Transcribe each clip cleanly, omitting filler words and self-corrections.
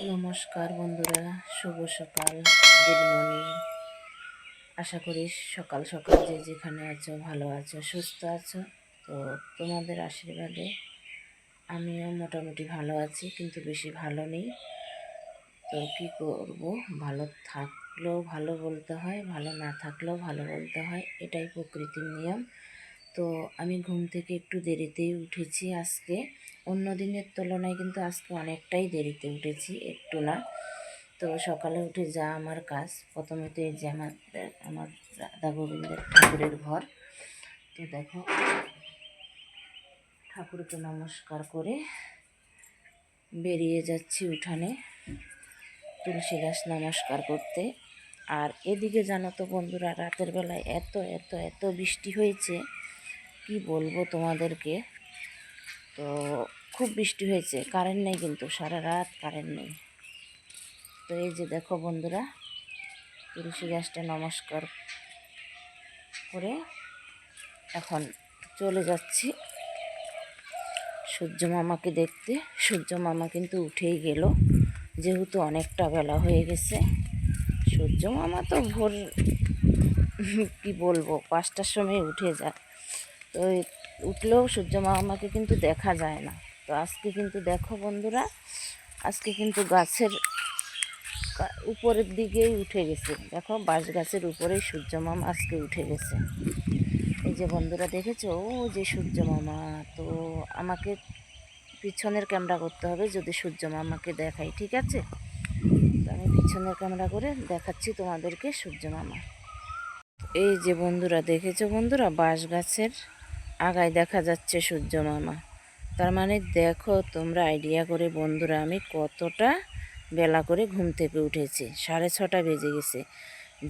নমস্কার বন্ধুরা, শুভ সকাল, গুড মর্নিং। আশা করি সকাল সকাল যে যেখানে আছো ভালো আছো, সুস্থ আছো। তো তোমাদের আশীর্বাদে আমিও মোটামুটি ভালো আছি, কিন্তু বেশি ভালো নেই। তো কী করব, ভালো থাকলেও ভালো বলতে হয়, ভালো না থাকলেও ভালো বলতে হয়, এটাই প্রকৃতির নিয়ম। তো আমি ঘুম থেকে একটু দেরিতেই উঠেছি আজকে। অন্য দিনের তুলনায় কিন্তু আজকে অনেকটাই দেরিতে উঠেছি, একটু না। তো সকালে উঠে যা আমার কাজ, প্রথমে তো এই যে আমার রাধা গোবিন্দের ঠাকুরের ঘর। তো দেখো, ঠাকুরকে নমস্কার করে বেরিয়ে যাচ্ছি উঠানে তুলসী গাছ নমস্কার করতে। আর এদিকে জানো তো বন্ধুরা, রাতের বেলায় এত এত এত বৃষ্টি হয়েছে, কি বলবো তোমাদেরকে। তো খুব বৃষ্টি হয়েছে, কারেন্ট নেই, কিন্তু সারা রাত কারেন্ট নেই। তো এই যে দেখো বন্ধুরা, তুলসী গাছটা নমস্কার করে এখন চলে যাচ্ছি সূর্য মামাকে দেখতে। সূর্য মামা কিন্তু উঠেই গেল, যেহেতু অনেকটা বেলা হয়ে গেছে। সূর্য মামা তো ভোর কি বলবো 5টার সময় উঠে যায়। তো উঠলেও সূর্য মামাকে কিন্তু দেখা যায় না। তো আজকে কিন্তু দেখো বন্ধুরা, আজকে কিন্তু গাছের উপরের দিকেই উঠে গেছে। দেখো, বাঁশ গাছের উপরেই সূর্য মামা আজকে উঠে গেছে। এই যে বন্ধুরা দেখেছো, ও যে সূর্য মামা। তো আমাকে পিছনের ক্যামেরা করতে হবে যদি সূর্য মামাকে দেখাই, ঠিক আছে? তো আমি পিছনের ক্যামেরা করে দেখাচ্ছি তোমাদেরকে সূর্য মামা। এই যে বন্ধুরা দেখেছো বন্ধুরা, বাঁশ গাছের আগায় দেখা যাচ্ছে সূর্য মামা। তার মানে দেখো তোমরা আইডিয়া করে বন্ধুরা, আমি কতটা বেলা করে ঘুম থেকে উঠেছি। 6:30 বেজে গেছে,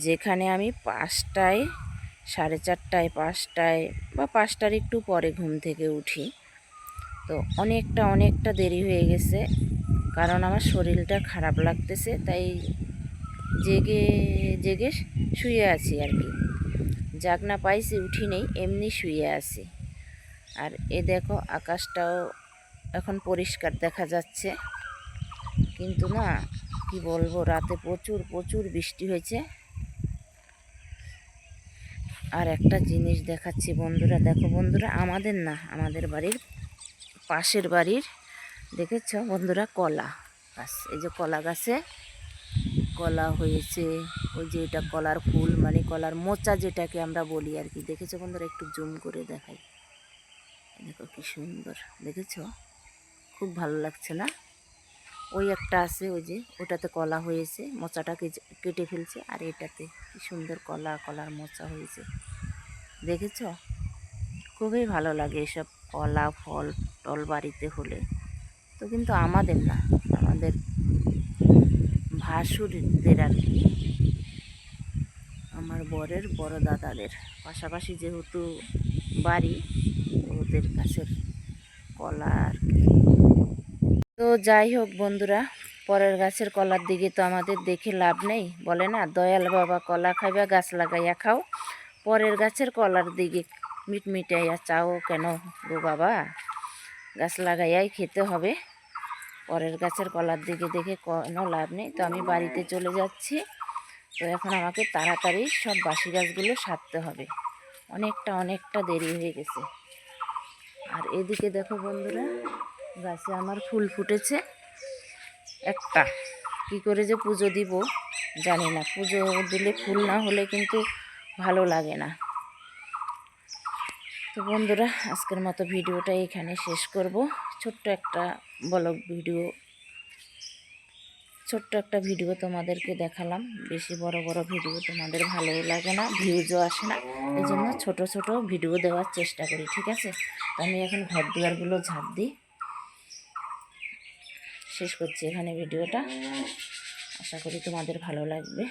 যেখানে আমি 5টায়, 4:30টায়, 5টায় বা 5টার একটু পরে ঘুম থেকে উঠি। তো অনেকটা দেরি হয়ে গেছে, কারণ আমার শরীরটা খারাপ লাগতেছে, তাই জেগে জেগে শুয়ে আছি আর কি। জাগনা পাইছি, উঠি নেই, এমনি শুয়ে আছি। আর এ দেখো, আকাশটাও এখন পরিষ্কার দেখা যাচ্ছে, কিন্তু না কি বলবো, রাতে প্রচুর বৃষ্টি হয়েছে। আর একটা জিনিস দেখাচ্ছি বন্ধুরা, দেখো বন্ধুরা, আমাদের না, আমাদের বাড়ির পাশের বাড়ির দেখেছ বন্ধুরা, কলা গাছ। এই যে কলা গাছে কলা হয়েছে, ওই যে এটা কলার ফুল, মানে কলার মোচা যেটাকে আমরা বলি আর কি। দেখেছো বন্ধুরা, একটু জুম করে দেখাই, দেখো কি সুন্দর, দেখেছো? খুব ভালো লাগছে না? ওই একটা আছে, ওই যে ওটাতে কলা হয়েছে, মোচাটা কেটে ফেলছে, আর এটাতে কি সুন্দর কলার মোচা হয়েছে, দেখেছো? খুবই ভালো লাগে এসব কলা ফল টল বাড়িতে হলে। তো কিন্তু আমাদের না, আমাদের ভাসুরদের আর কি, আমার বরের বড় দাদাদের পাশাপাশি যেহেতু বাড়ি, ওদের কাছের কলা আর কি। তো যাই হোক বন্ধুরা, পরের গাছের কলার দিকে তো আমাদের দেখে লাভ নেই, বলে না দয়াল বাবা কলা খাইবা গাছ লাগাইয়া খাও। পরের গাছের কলার দিকে মিটমিটাইয়া চাও কেন গো বাবা, গাছ লাগাইয়াই খেতে হবে। পরের গাছের কলার দিকে দেখে কোনো লাভ নেই। তো আমি বাড়িতে চলে যাচ্ছি। তো এখন আমাকে তাড়াতাড়ি সব বাসি গাছগুলো সারতে হবে, অনেকটা দেরি হয়ে গেছে। আর এদিকে দেখো বন্ধুরা, গাছে আমার ফুল ফুটেছে একটা। কি করে যে পুজো দিব জানি না, পুজো দিলে ফুল না হলে কিন্তু ভালো লাগে না। তো বন্ধুরা, আজকের মতো ভিডিওটা এখানে শেষ করব। ছোট্ট একটা ব্লগ ভিডিও, ছোট্ট একটা ভিডিও তোমাদেরকে দেখালাম। বেশি বড় ভিডিও তোমাদের ভালো লাগে না, ভিউজও আসে না, এই জন্য ছোট ভিডিও দেওয়ার চেষ্টা করি, ঠিক আছে? তো আমি এখন ঘর দুয়ারগুলো ঝাড় দিই, শেষ করছি এখানে ভিডিওটা। আশা করি তোমাদের ভালো লাগবে।